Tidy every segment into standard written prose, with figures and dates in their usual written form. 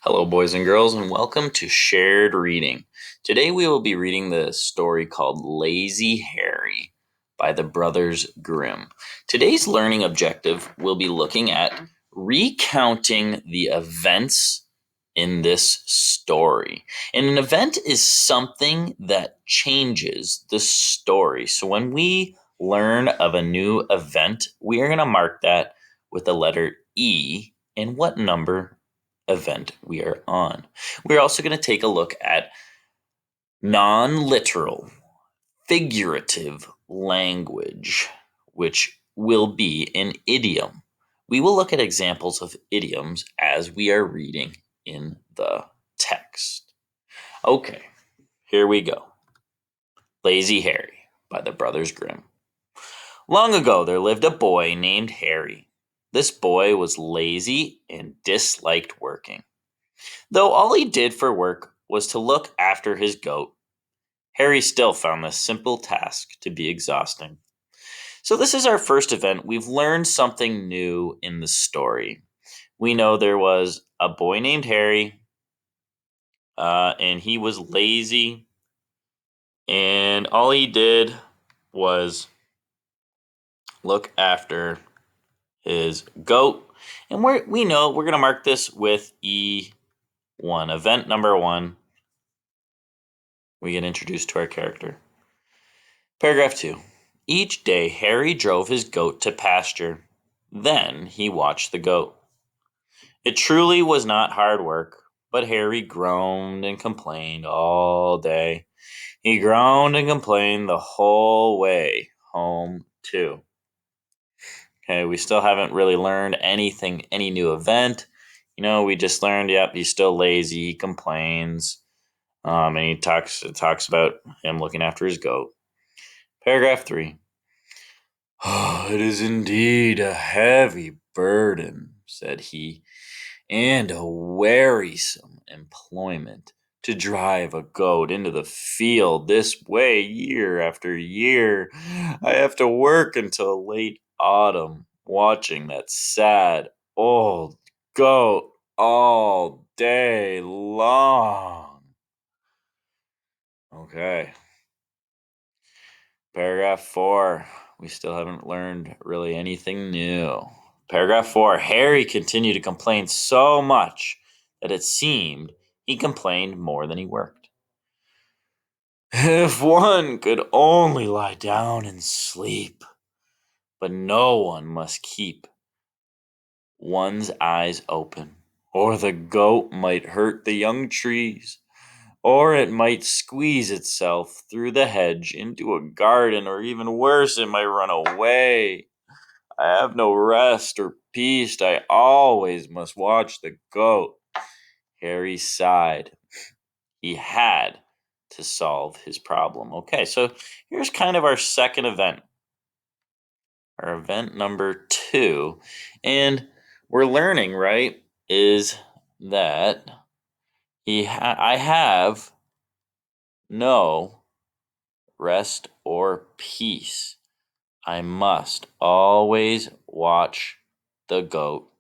Hello, boys and girls, and welcome to Shared Reading. Today we will be reading the story called Lazy Hary by the Brothers Grimm. Today's learning objective will be looking at recounting the events in this story. And an event is something that changes the story. So when we learn of a new event, we are going to mark that with the letter E and what number event we are on. We're also going to take a look at non literal, figurative language, which will be an idiom. We will look at examples of idioms as we are reading in the text. Okay, here we go. Lazy Hary by the Brothers Grimm. Long ago, there lived a boy named Hary. This boy was lazy and disliked working. Though all he did for work was to look after his goat, Harry still found this simple task to be exhausting. So, this is our first event. We've learned something new in the story. We know there was a boy named Harry, and he was lazy, and all he did was look after his goat. And we know we're going to mark this with E1. Event number one, we get introduced to our character. Paragraph 2. Each day Harry drove his goat to pasture. Then he watched the goat. It truly was not hard work, but Harry groaned and complained all day. He groaned and complained the whole way home, too. Okay, we still haven't really learned anything, any new event. We just learned, yep, he's still lazy, he complains, and he talks about him looking after his goat. Paragraph 3. Oh, it is indeed a heavy burden, said he, and a wearisome employment to drive a goat into the field this way year after year. I have to work until late autumn, watching that sad old goat all day long. Okay. Paragraph 4. We still haven't learned really anything new. Paragraph 4. Harry continued to complain so much that it seemed he complained more than he worked. If one could only lie down and sleep, but no one must keep one's eyes open, or the goat might hurt the young trees, or it might squeeze itself through the hedge into a garden, or even worse, it might run away. I have no rest or peace. I always must watch the goat. Harry sighed. He had to solve his problem. Okay, so here's kind of our second event, our event number 2. And we're learning, right, is that I have no rest or peace. I must always watch the goat.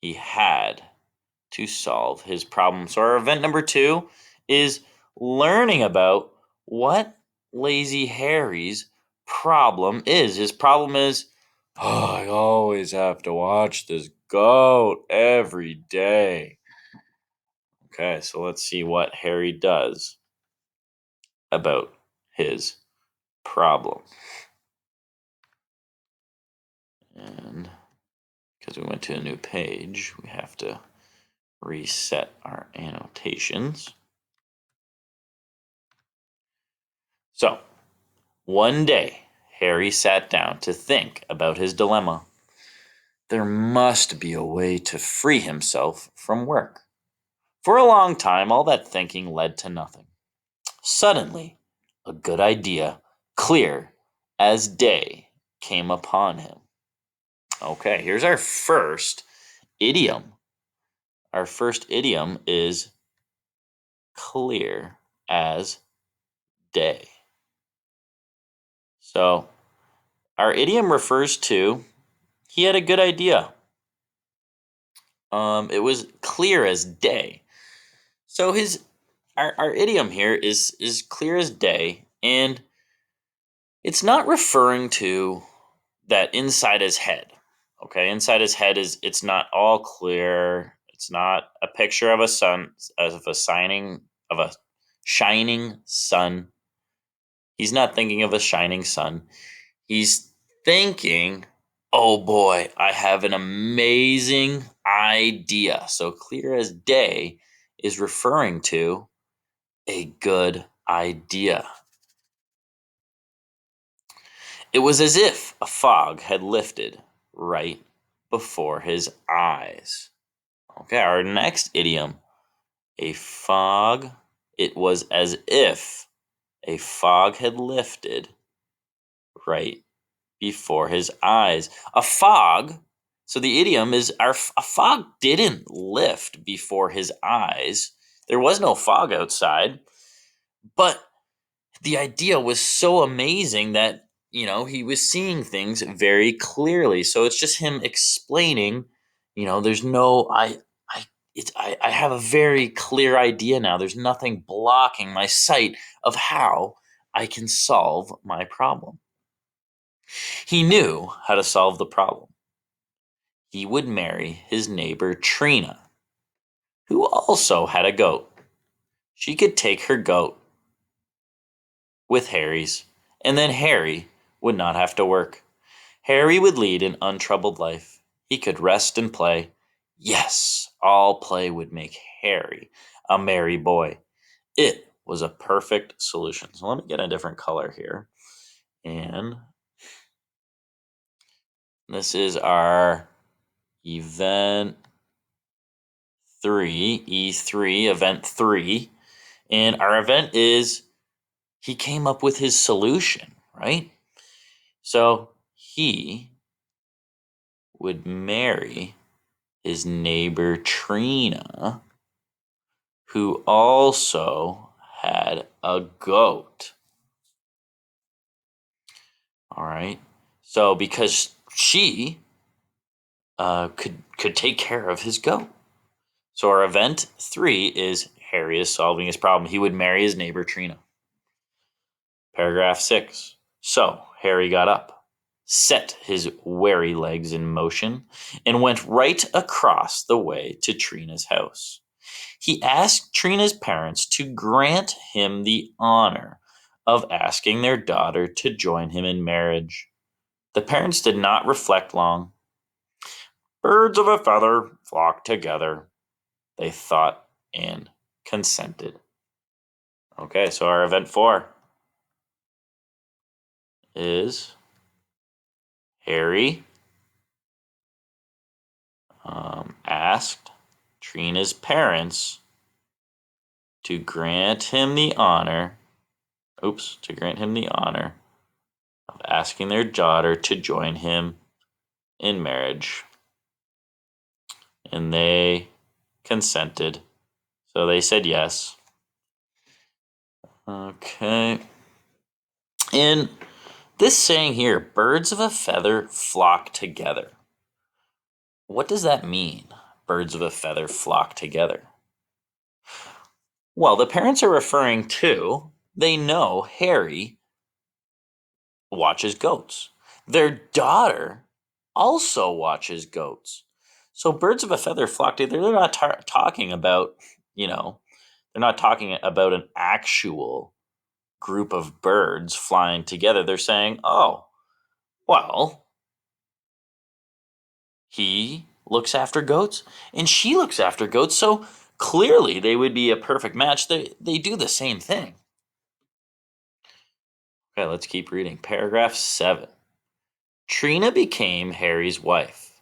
He had to solve his problem. So, our event number 2 is learning about what Lazy Harry's problem is. His problem is, I always have to watch this goat every day. Okay, so let's see what Harry does about his problem. And because we went to a new page, we have to reset our annotations. So, one day, Harry sat down to think about his dilemma. There must be a way to free himself from work. For a long time, all that thinking led to nothing. Suddenly, a good idea, clear as day, came upon him. Okay, here's our first idiom. Our first idiom is clear as day. So, our idiom refers to he had a good idea. It was clear as day. So our idiom here is clear as day, and it's not referring to that inside his head. Okay, inside his head is it's not all clear. It's not a picture of a sun of a shining sun. He's not thinking of a shining sun. He's thinking, "Oh boy, I have an amazing idea." So clear as day is referring to a good idea. It was as if a fog had lifted right before his eyes. Okay, our next idiom, a fog. It was as if a fog had lifted right before his eyes. A fog. So the idiom is a fog didn't lift before his eyes. There was no fog outside, but the idea was so amazing that he was seeing things very clearly. So it's just him explaining, there's no I have a very clear idea now. There's nothing blocking my sight of how I can solve my problem. He knew how to solve the problem. He would marry his neighbor Trina, who also had a goat. She could take her goat with Harry's, and then Harry would not have to work. Harry would lead an untroubled life. He could rest and play. Yes, all play would make Harry a merry boy. It was a perfect solution. So let me get a different color here. And this is our event 3, E3, event 3. And our event is he came up with his solution, right? So he would marry his neighbor Trina, who also had a goat. All right. So because she could take care of his goat. So our event 3 is Harry is solving his problem. He would marry his neighbor Trina. Paragraph 6. So Harry got up, set his weary legs in motion, and went right across the way to Trina's house. He asked Trina's parents to grant him the honor of asking their daughter to join him in marriage. The parents did not reflect long. Birds of a feather flock together, they thought and consented. Okay, so our event 4 is Harry asked Trina's parents to grant him the honor, of asking their daughter to join him in marriage. And they consented. So they said yes. Okay. And this saying here, birds of a feather flock together. What does that mean? Birds of a feather flock together. Well, the parents are referring to they know Harry watches goats. Their daughter also watches goats. So birds of a feather flock together. They're not talking about, they're not talking about an actual group of birds flying together. They're saying, oh, well, he looks after goats and she looks after goats. So clearly they would be a perfect match. They do the same thing. Okay, let's keep reading. Paragraph 7. Trina became Harry's wife.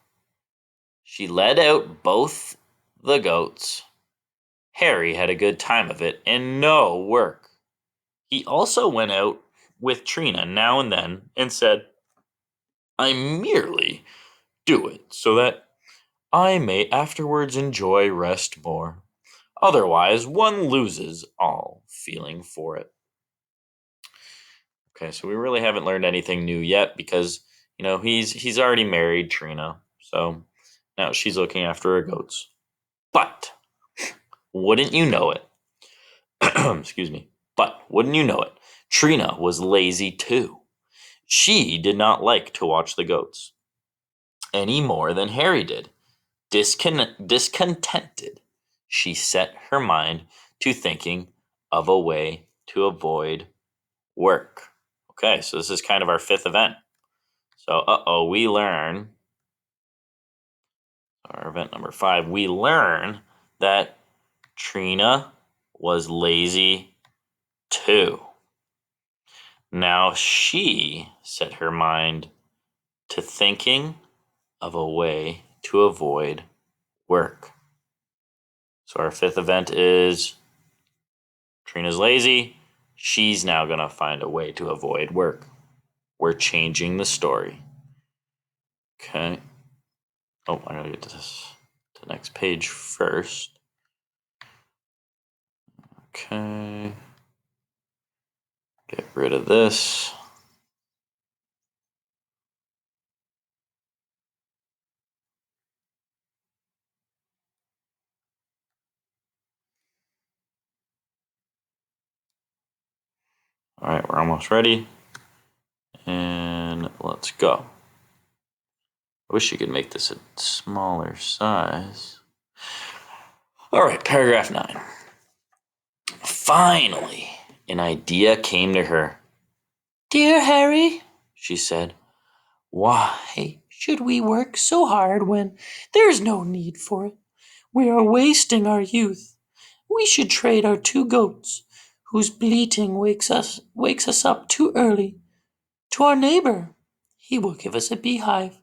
She led out both the goats. Harry had a good time of it and no work. He also went out with Trina now and then and said, I merely do it so that I may afterwards enjoy rest more. Otherwise, one loses all feeling for it. Okay, so we really haven't learned anything new yet because he's already married Trina. So Now she's looking after her goats. But wouldn't you know it? Excuse me. But wouldn't you know it? Trina was lazy too. She did not like to watch the goats any more than Harry did. Discontented, she set her mind to thinking of a way to avoid work. Okay, so this is kind of our fifth event. So, we learn, our event number 5, we learn that Trina was lazy too. Now she set her mind to thinking of a way to avoid work. So our fifth event is Trina's lazy. She's now going to find a way to avoid work. We're changing the story. Okay. Oh, I gotta get to the next page first. Okay. Get rid of this. All right, we're almost ready. And let's go. I wish you could make this a smaller size. All right, paragraph 9. Finally, an idea came to her. "Dear Harry," she said, "why should we work so hard when there is no need for it? We are wasting our youth. We should trade our 2 goats, whose bleating wakes us up too early, to our neighbor. He will give us a beehive.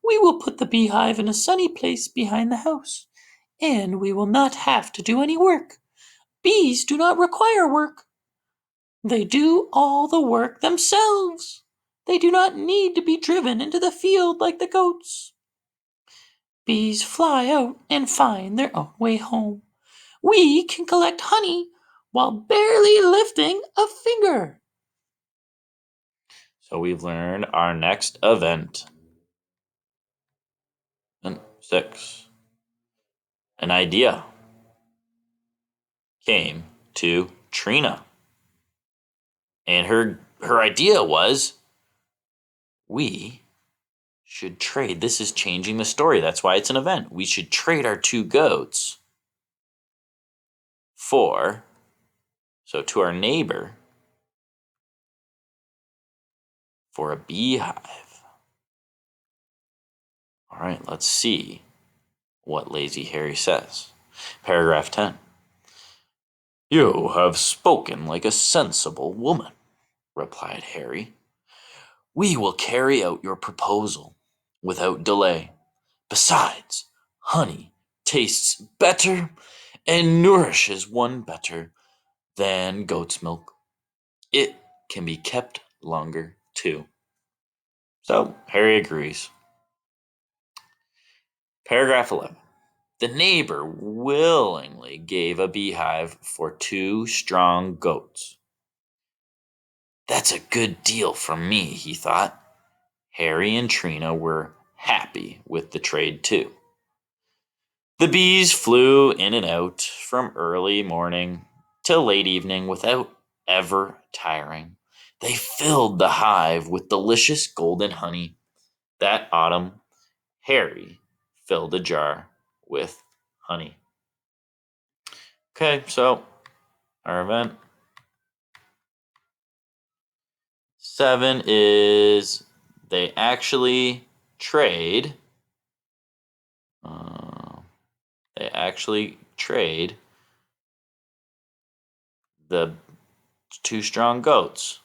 We will put the beehive in a sunny place behind the house, and we will not have to do any work. Bees do not require work. They do all the work themselves. They do not need to be driven into the field like the goats. Bees fly out and find their own way home. We can collect honey while barely lifting a finger." So we've learned our next event. And 6. An idea came to Trina. And her idea was, we should trade. This is changing the story. That's why it's an event. We should trade our 2 goats to our neighbor for a beehive. All right, let's see what Lazy Hary says. Paragraph 10. "You have spoken like a sensible woman," replied Harry. "We will carry out your proposal without delay. Besides, honey tastes better and nourishes one better than goat's milk. It can be kept longer, too." So, Harry agrees. Paragraph 11. The neighbor willingly gave a beehive for 2 strong goats. "That's a good deal for me," he thought. Harry and Trina were happy with the trade, too. The bees flew in and out from early morning till late evening without ever tiring. They filled the hive with delicious golden honey. That autumn, Harry filled a jar with honey. Okay, so our event 7 is they actually trade. They actually trade the 2 strong goats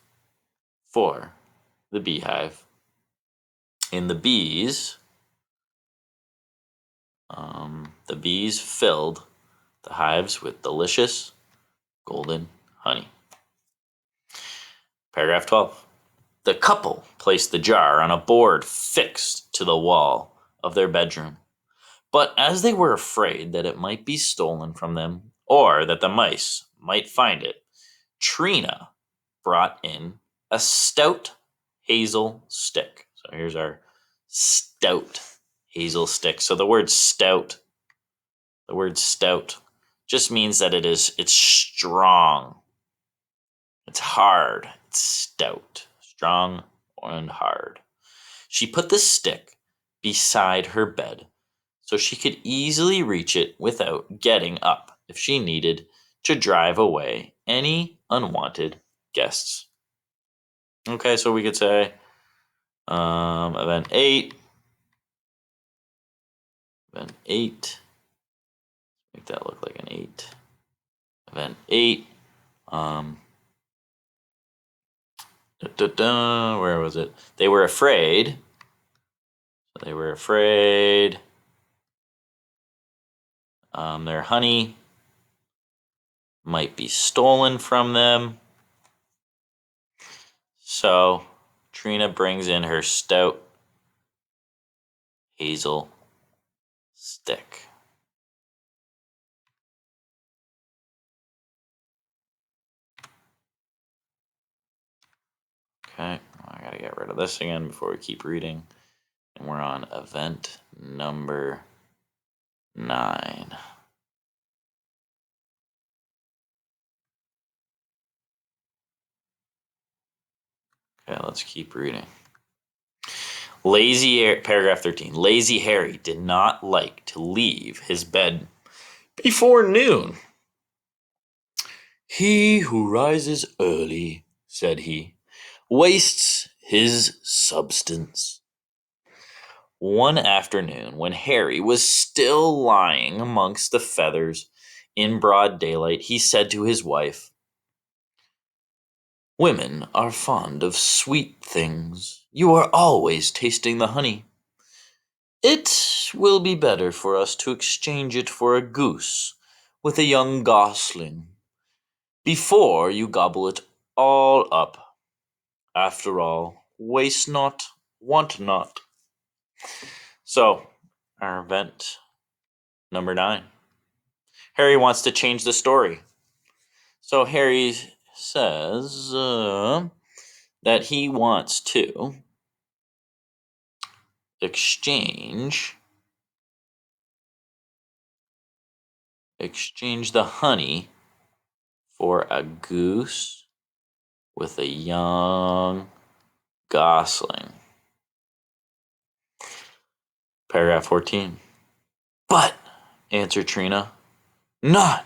for the beehive. And the bees filled the hives with delicious golden honey. Paragraph 12. The couple placed the jar on a board fixed to the wall of their bedroom. But as they were afraid that it might be stolen from them or that the mice might find it, Trina brought in a stout hazel stick. So here's our stout hazel stick. So the word stout just means that it's strong. It's hard. It's stout. Strong and hard. She put the stick beside her bed so she could easily reach it without getting up if she needed to drive away any unwanted guests. Okay, so we could say event 8. Event 8. Make that look like an 8. Event 8. Where was it? They were afraid. They were afraid. Their honey might be stolen from them. So Trina brings in her stout hazel stick. Okay, I gotta get rid of this again before we keep reading. And we're on event number 9. Okay, let's keep reading. Paragraph 13. Lazy Hary did not like to leave his bed before noon. He who rises early, said he, wastes his substance. One afternoon, when Harry was still lying amongst the feathers in broad daylight, he said to his wife, "Women are fond of sweet things. You are always tasting the honey. It will be better for us to exchange it for a goose with a young gosling before you gobble it all up. After all, waste not, want not." So, our event number 9. Harry wants to change the story. So Harry says that he wants to exchange the honey for a goose with a young gosling. Paragraph 14. "But," answered Trina, "not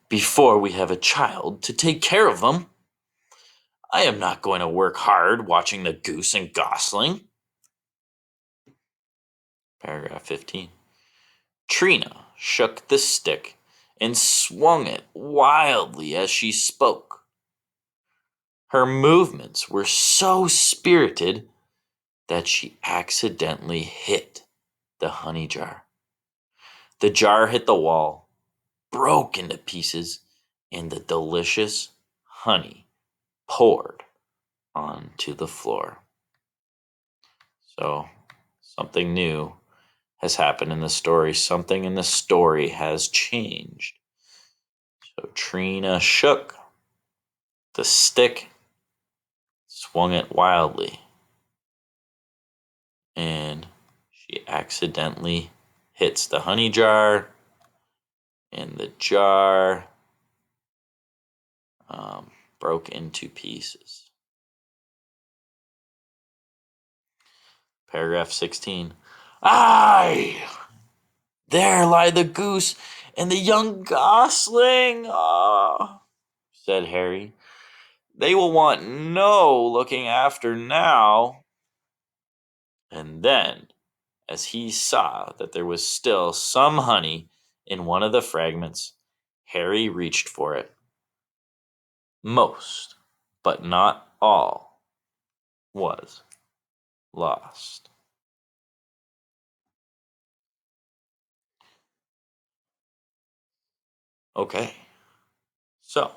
before we have a child to take care of them. I am not going to work hard watching the goose and gosling." Paragraph 15. Trina shook the stick and swung it wildly as she spoke. Her movements were so spirited that she accidentally hit the honey jar. The jar hit the wall, broke into pieces, and the delicious honey poured onto the floor. So, something new has happened in the story. Something in the story has changed. So, Trina shook the stick, swung it wildly, and she accidentally hits the honey jar, and the jar broke into pieces. Paragraph 16. "Aye! There lie the goose and the young gosling," said Harry. "They will want no looking after now." And then, as he saw that there was still some honey in one of the fragments, Harry reached for it. Most, but not all, was lost. Okay, so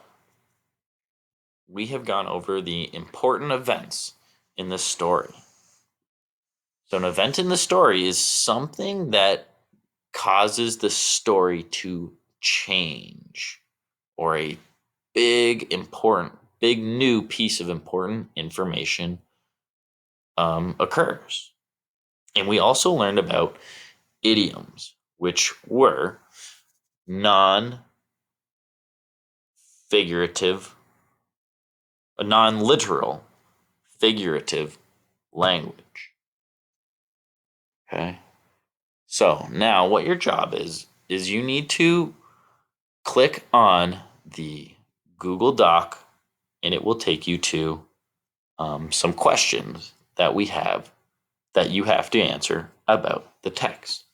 we have gone over the important events in the story. So, an event in the story is something that causes the story to change, or a big new piece of important information occurs. And we also learned about idioms, which were non figurative, non literal, figurative language. Okay. So now what your job is you need to click on the Google Doc and it will take you to some questions that we have that you have to answer about the text.